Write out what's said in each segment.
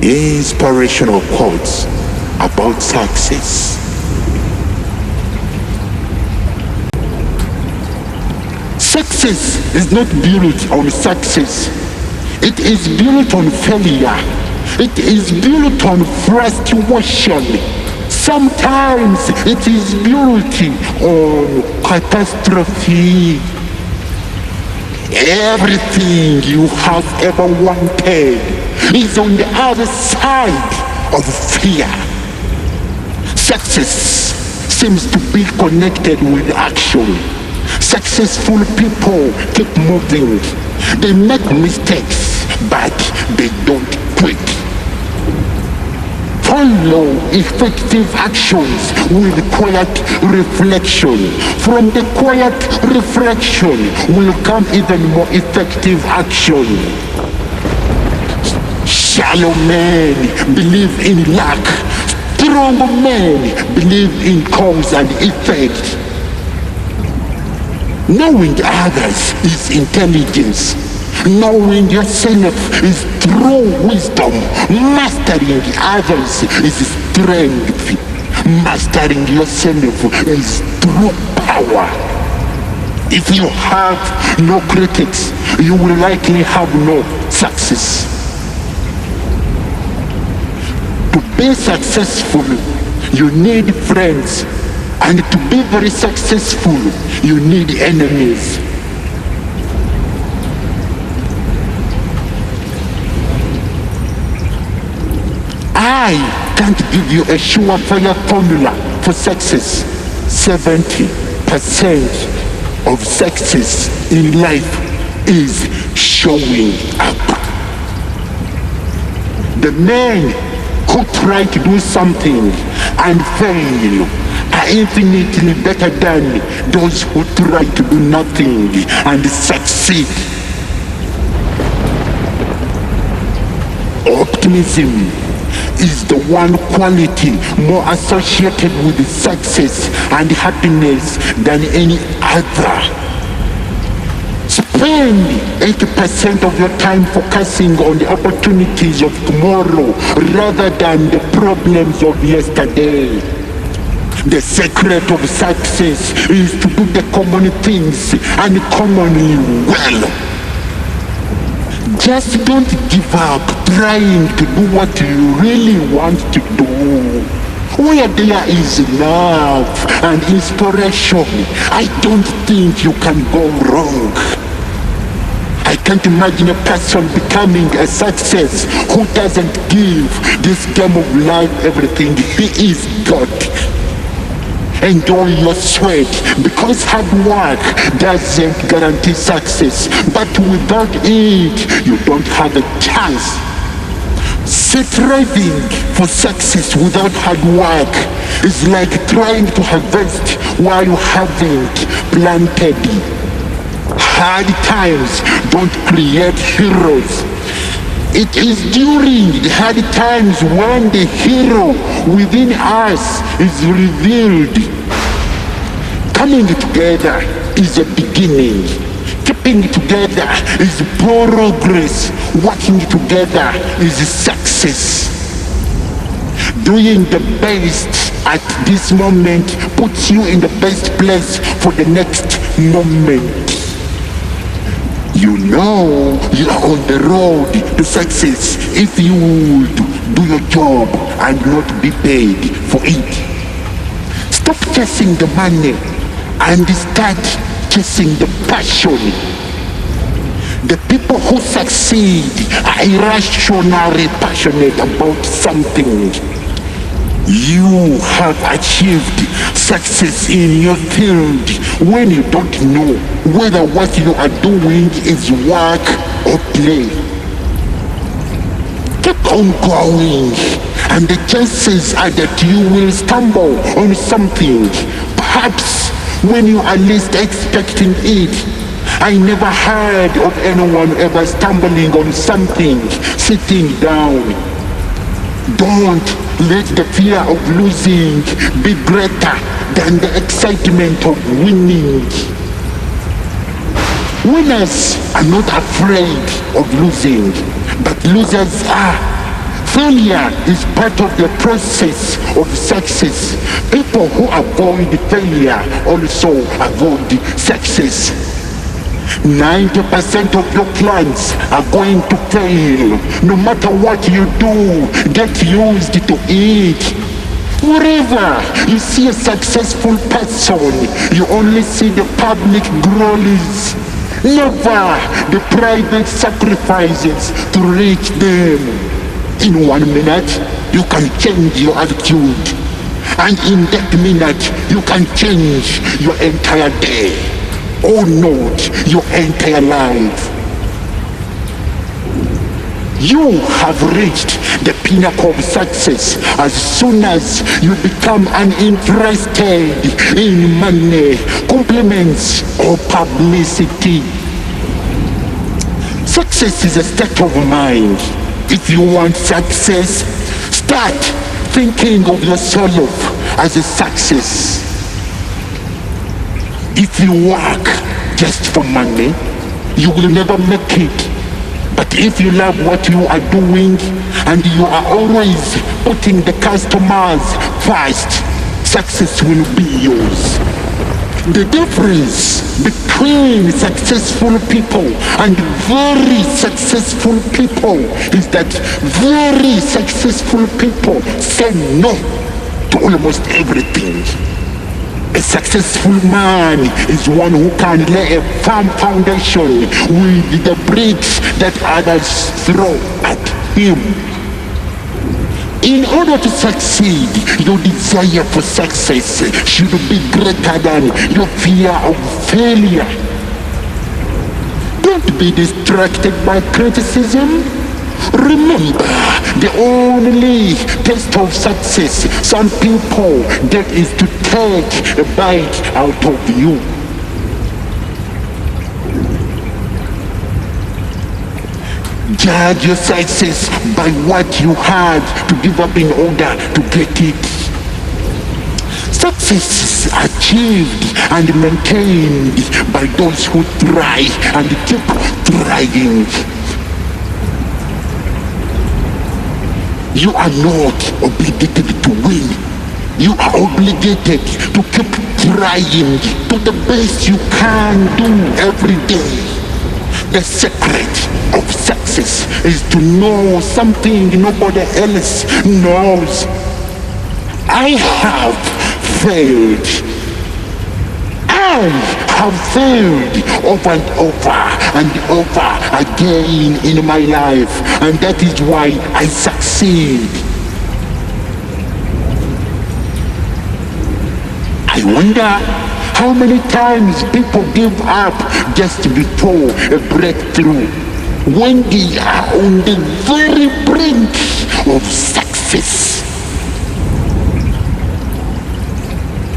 Inspirational quotes about success. Success is not built on success. It is built on failure. It is built on frustration. Sometimes it is built on catastrophe. Everything you have ever wanted is on the other side of fear. Success seems to be connected with action. Successful people keep moving. They make mistakes, but they don't quit. Follow effective actions with quiet reflection. From the quiet reflection will come even more effective action. Shallow men believe in luck. Strong men believe in cause and effect. Knowing others is intelligence. Knowing yourself is true wisdom. Mastering others is strength. Mastering yourself is true power. If you have no critics, you will likely have no success. To be successful, you need friends. And to be very successful, you need enemies. I can't give you a surefire formula for success. 70% of success in life is showing up. The men who try to do something and fail are infinitely better than those who try to do nothing and succeed. Optimism is the one quality more associated with success and happiness than any other. Spend 80% of your time focusing on the opportunities of tomorrow rather than the problems of yesterday. The secret of success is to do the common things uncommonly well. Just don't give up trying to do what you really want to do. Where there is love and inspiration, I don't think you can go wrong. I can't imagine a person becoming a success who doesn't give this game of life everything he is got. Enjoy your sweat because hard work doesn't guarantee success, but without it, you don't have a chance. Striving for success without hard work is like trying to harvest while you haven't planted. Hard times don't create heroes. It is during the hard times when the hero within us is revealed. Coming together is a beginning. Keeping together is progress. Working together is success. Doing the best at this moment puts you in the best place for the next moment. You know you are on the road to success if you would do your job and not be paid for it. Stop chasing the money and start chasing the passion. The people who succeed are irrationally passionate about something. You have achieved success in your field when you don't know whether what you are doing is work or play. Keep on going, and the chances are that you will stumble on something, perhaps when you are least expecting it. I never heard of anyone ever stumbling on something sitting down. Don't let the fear of losing be greater than the excitement of winning. Winners are not afraid of losing, but losers are. Failure is part of the process of success. People who avoid failure also avoid success. 90% of your plans are going to fail. No matter what you do, get used to it. Wherever you see a successful person, you only see the public glories, never the private sacrifices to reach them. In 1 minute, you can change your attitude. And in that minute, you can change your entire day. Or not your entire life. You have reached the pinnacle of success as soon as you become uninterested in money, compliments, or publicity. Success is a state of mind. If you want success, start thinking of yourself as a success. If you work just for money, you will never make it. But if you love what you are doing and you are always putting the customers first, success will be yours. The difference between successful people and very successful people is that very successful people say no to almost everything. A successful man is one who can lay a firm foundation with the bricks that others throw at him. In order to succeed, your desire for success should be greater than your fear of failure. Don't be distracted by criticism. Remember, the only test of success some people get is to take a bite out of you. Judge your success by what you had to give up in order to get it. Success is achieved and maintained by those who try and keep trying. You are not obligated to win. You are obligated to keep trying to the best you can do every day. The secret of success is to know something nobody else knows. I have failed. I have failed over and over again in my life, and that is why I succeed. I wonder how many times people give up just before a breakthrough when they are on the very brink of success.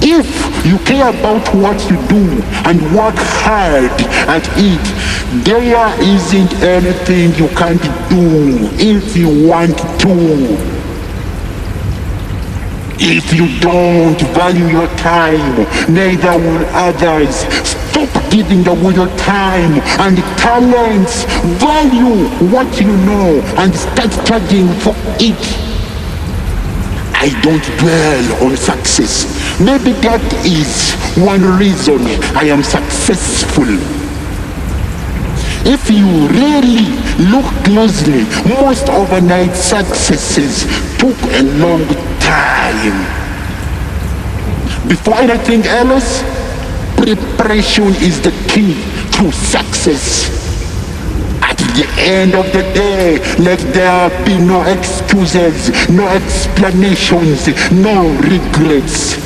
If you care about what you do and work hard at it, there isn't anything you can't do if you want to. If you don't value your time, neither will others. Stop giving away your time and talents. Value what you know and start charging for it. I don't dwell on success. Maybe that is one reason I am successful. If you really look closely, most overnight successes took a long time. Before anything else, preparation is the key to success. At the end of the day, let there be no excuses, no explanations, no regrets.